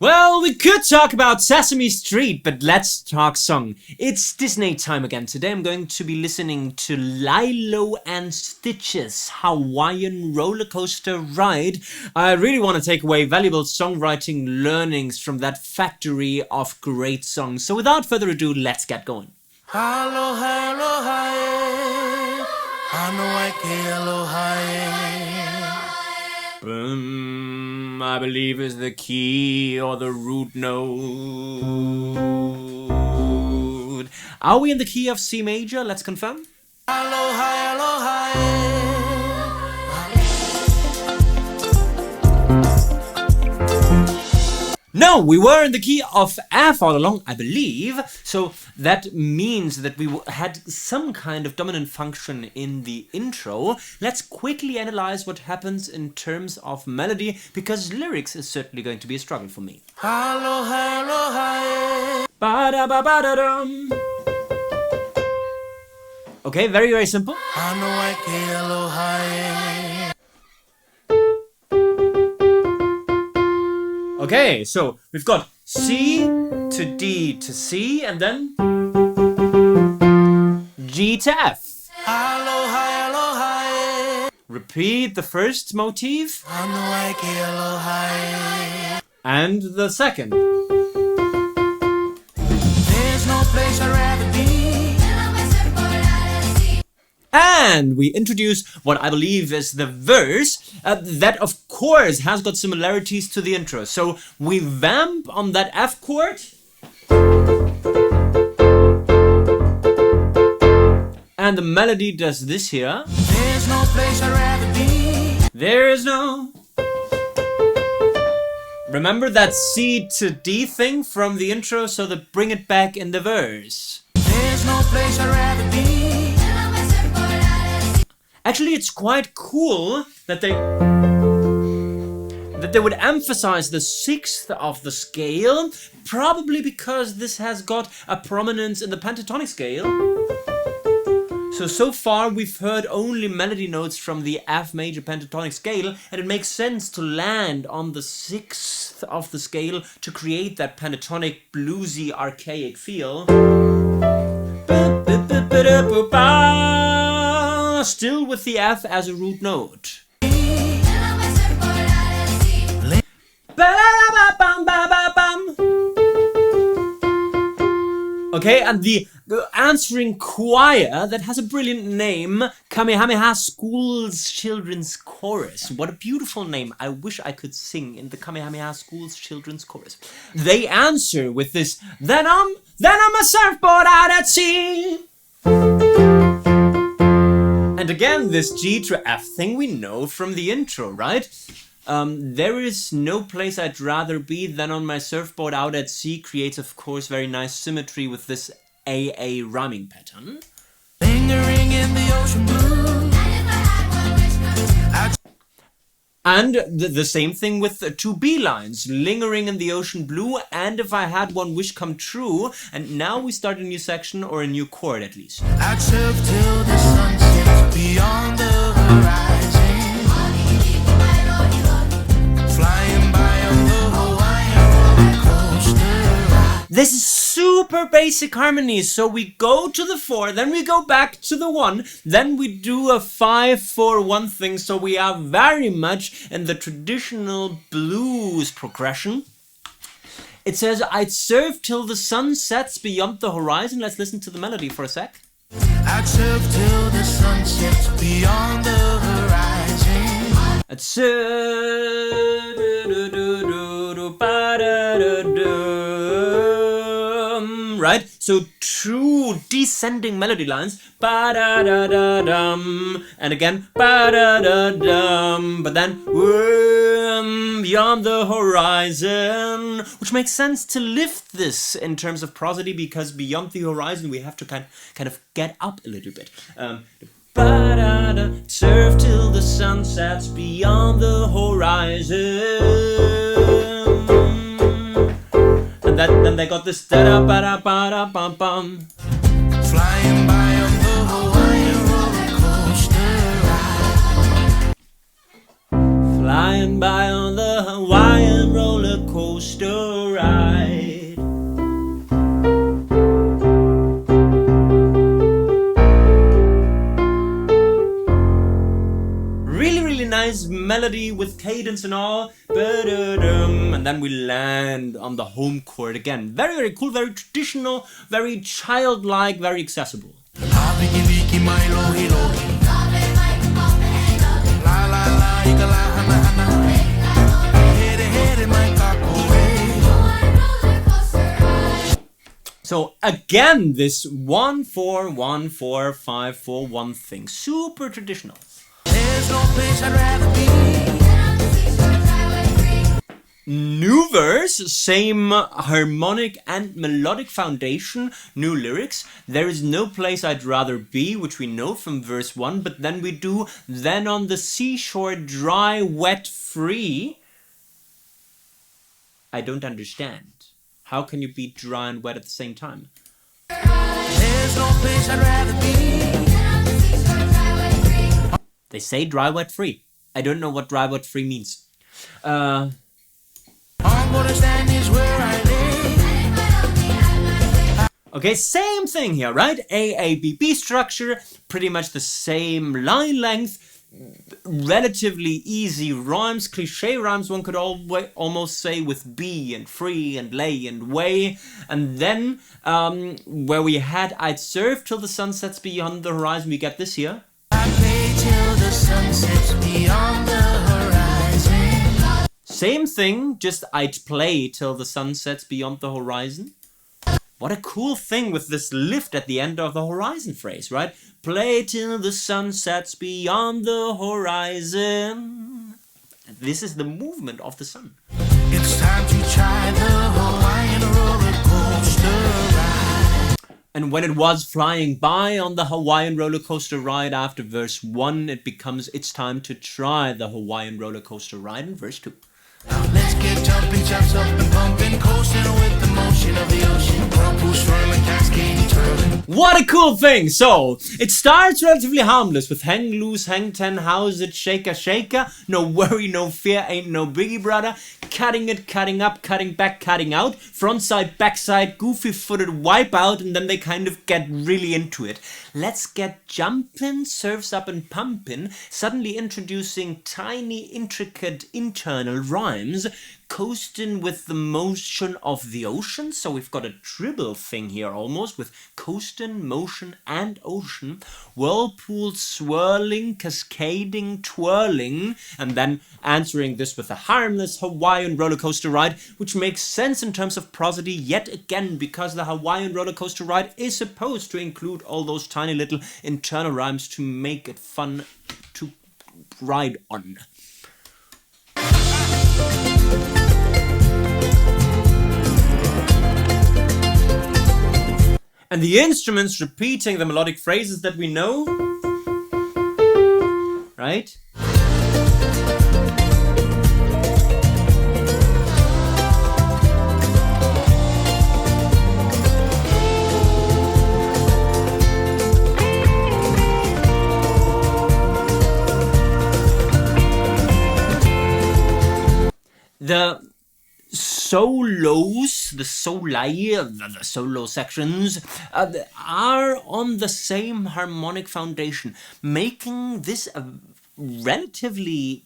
Well, we could talk about Sesame Street, but let's talk song. It's Disney time again. Today I'm going to be listening to Lilo and Stitch's Hawaiian Roller Coaster Ride. I really want to take away valuable songwriting learnings from that factory of great songs. So without further ado, let's get going. Aloha, aloha, I believe is the key or the root note. Are we in the key of C major? Let's confirm. aloha, aloha. No, we were in the key of F all along, I believe. So that means that we had some kind of dominant function in the intro. Let's quickly analyze what happens in terms of melody, because lyrics is certainly going to be a struggle for me. Aloha, aloha. Ba-da-ba-ba-da-dum. Okay, very, very simple. Aloha. Okay, so we've got C to D to C, and then G to F. Aloha, aloha. Repeat the first motif Aloha. and the second. There's no place I'd rather be. And we introduce what I believe is the verse that of course has got similarities to the intro. So we vamp on that F chord. And the melody does this here. There's no place I'd rather be. There is no... Remember that C to D thing from the intro, so that bring it back in the verse. There's no place I'd rather be. Actually, it's quite cool that they would emphasize the sixth of the scale, probably because this has got a prominence in the pentatonic scale. So far we've heard only melody notes from the F major pentatonic scale, and it makes sense to land on the sixth of the scale to create that pentatonic bluesy archaic feel. Still with the F as a root note. Okay, and the answering choir that has a brilliant name, Kamehameha School's Children's Chorus. What a beautiful name. I wish I could sing in the Kamehameha School's Children's Chorus. They answer with this, then I'm a surfboard out at sea. And again, this G to F thing we know from the intro, right? There is no place I'd rather be than on my surfboard out at sea creates, of course, very nice symmetry with this AA rhyming pattern. Lingering in the ocean blue. And the same thing with the two B lines, lingering in the ocean blue, and if I had one wish come true. And now we start a new section, or a new chord at least. I'd surf till the sun sets beyond the horizon. Flying by on the Hawaiian Roller Coaster Ride. This is super basic harmonies, so we go to the 4, then we go back to the 1, then we do a 5-4-1 thing, so we are very much in the traditional blues progression. It says, I'd surf till the sun sets beyond the horizon. Let's listen to the melody for a sec. I'd surf till the sun sets beyond the horizon. I'd surf... Right? So true descending melody lines. Ba-da-da-da-dum. And again. Ba-da-da-dum. But then beyond the horizon. Which makes sense to lift this in terms of prosody, because beyond the horizon we have to kind of get up a little bit. Ba-da-da, surf till the sun sets beyond the horizon. And then they got this da-da-ba-da-ba-da-bum-bum. Flying by on the Hawaiian Roller Coaster Ride. Flying by on the Hawaiian roller coaster ride. Really nice melody with cadence and all. And then we land on the home chord again. Very cool, very traditional, very childlike, very accessible. So again, this 1-4-1-4-5-4-1 thing, super traditional. There's no place I'd rather be. New verse, same harmonic and melodic foundation, new lyrics. There is no place I'd rather be, which we know from verse 1, but then we do, then on the seashore, dry, wet, free. I don't understand. How can you be dry and wet at the same time? There's no place I'd rather be. They say dry, wet, free. I don't know what dry, wet, free means. I'm gonna stand is where I lay. Okay, same thing here, right? A-B-B structure, pretty much the same line length, relatively easy rhymes, cliche rhymes one could almost say, with be and free and lay and way. And then where we had I'd surf till the sun sets beyond the horizon, we get this here. I play till the sun sets beyond the horizon. Same thing, just I'd play till the sun sets beyond the horizon. What a cool thing with this lift at the end of the horizon phrase, right? Play till the sun sets beyond the horizon. This is the movement of the sun. It's time to try the Hawaiian roller coaster ride. And when it was flying by on the Hawaiian roller coaster ride after verse 1, it becomes it's time to try the Hawaiian roller coaster ride in verse 2. Now let's get jumping, jumps up and pumping, coasting with the motion of the ocean. Whirlpool swirling, cascading, twirling. What a cool thing! So, it starts relatively harmless with hang loose, hang 10, how's it, shaker, shaker. No worry, no fear, ain't no biggie, brother. Cutting it, cutting up, cutting back, cutting out. Front side, back side, goofy footed, wipe out, and then they kind of get really into it. Let's get jumping, surfs up and pumping, suddenly introducing tiny, intricate internal rhymes, coasting with the motion of the ocean. So we've got a dribble thing here almost with coasting, motion and ocean, whirlpool swirling, cascading, twirling, and then answering this with a harmless Hawaiian roller coaster ride, which makes sense in terms of prosody yet again, because the Hawaiian roller coaster ride is supposed to include all those tiny little internal rhymes to make it fun to ride on. And the instruments repeating the melodic phrases that we know, right? The solos, the solo sections are on the same harmonic foundation, making this a relatively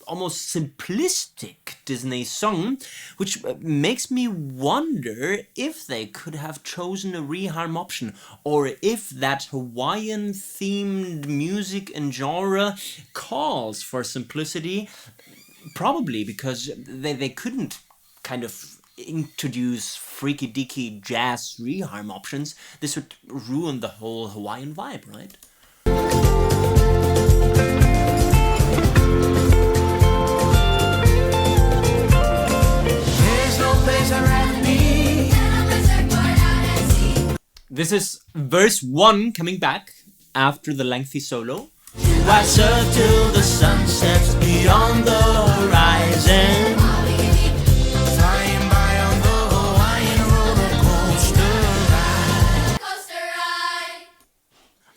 almost simplistic Disney song, which makes me wonder if they could have chosen a reharm option, or if that Hawaiian themed music and genre calls for simplicity. Probably because they couldn't kind of introduce freaky deaky jazz reharm options. This would ruin the whole Hawaiian vibe, right? There's no place I'd rather be. This is verse 1 coming back after the lengthy solo. I surf till the sun sets beyond the horizon. Flying by on the Hawaiian roller coaster ride.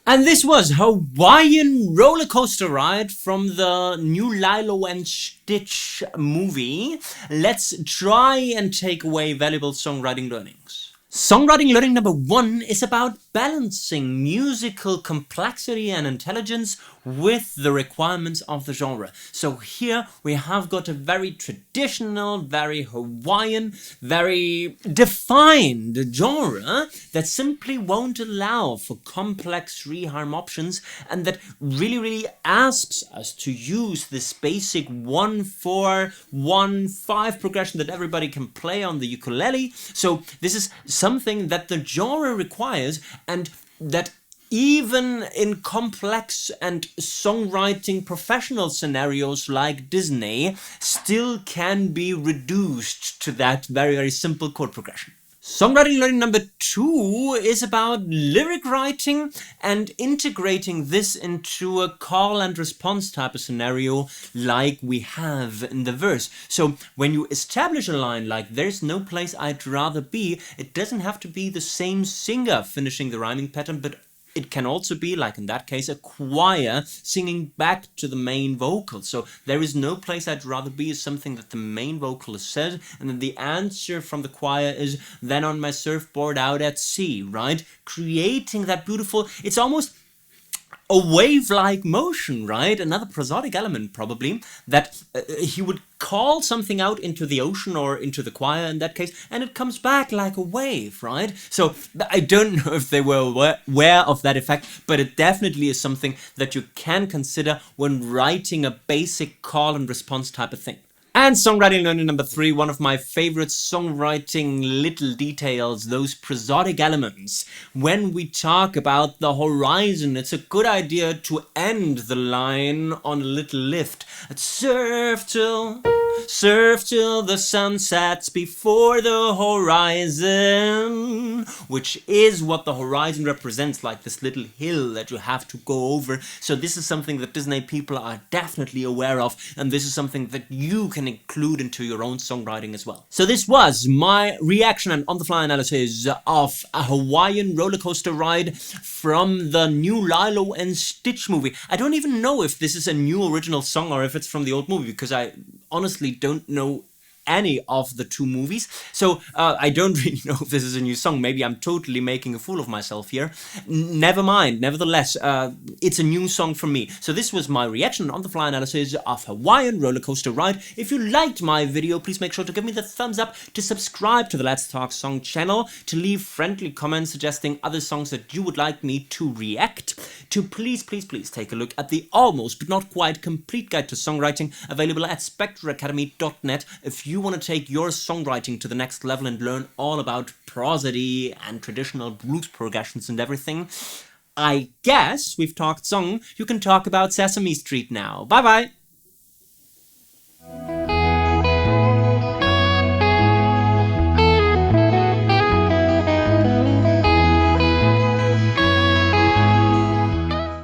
And this was Hawaiian Roller Coaster Ride from the new Lilo and Stitch movie. Let's try and take away valuable songwriting learnings. Songwriting learning number 1 is about balancing musical complexity and intelligence with the requirements of the genre. So here we have got a very traditional, very Hawaiian, very defined genre that simply won't allow for complex reharm options, and that really asks us to use this basic 1-4-1-5 progression that everybody can play on the ukulele. So this is something that the genre requires, and that even in complex and songwriting professional scenarios like Disney still can be reduced to that very simple chord progression. Songwriting learning number 2 is about lyric writing and integrating this into a call and response type of scenario like we have in the verse. So when you establish a line like "there's no place I'd rather be," it doesn't have to be the same singer finishing the rhyming pattern, but it can also be, like in that case, a choir singing back to the main vocal. So "there is no place I'd rather be" is something that the main vocalist says, and then the answer from the choir is "then on my surfboard out at sea," right? Creating that beautiful, it's almost a wave-like motion, right? Another prosodic element probably, that he would call something out into the ocean or into the choir in that case, and it comes back like a wave, right? So I don't know if they were aware of that effect, but it definitely is something that you can consider when writing a basic call and response type of thing. And songwriting learning number 3, one of my favorite songwriting little details, those prosodic elements. When we talk about the horizon, it's a good idea to end the line on a little lift. Surf till the sun sets before the horizon, which is what the horizon represents, like this little hill that you have to go over. So this is something that Disney people are definitely aware of, and this is something that you can include into your own songwriting as well. So this was my reaction and on-the-fly analysis of a Hawaiian Roller Coaster Ride from the new Lilo and Stitch movie. I don't even know if this is a new original song or if it's from the old movie, because I honestly don't know any of the two movies, so I don't really know if this is a new song. Maybe I'm totally making a fool of myself here. Never mind, nevertheless, it's a new song for me. So this was my reaction on the fly analysis of Hawaiian Roller Coaster Ride. If you liked my video, please make sure to give me the thumbs up, to subscribe to the Let's Talk Song channel, to leave friendly comments suggesting other songs that you would like me to react to. Please take a look at the almost but not quite complete guide to songwriting available at spectreacademy.net if you want to take your songwriting to the next level and learn all about prosody and traditional blues progressions and everything. I guess we've talked song. You can talk about Sesame Street now. Bye bye!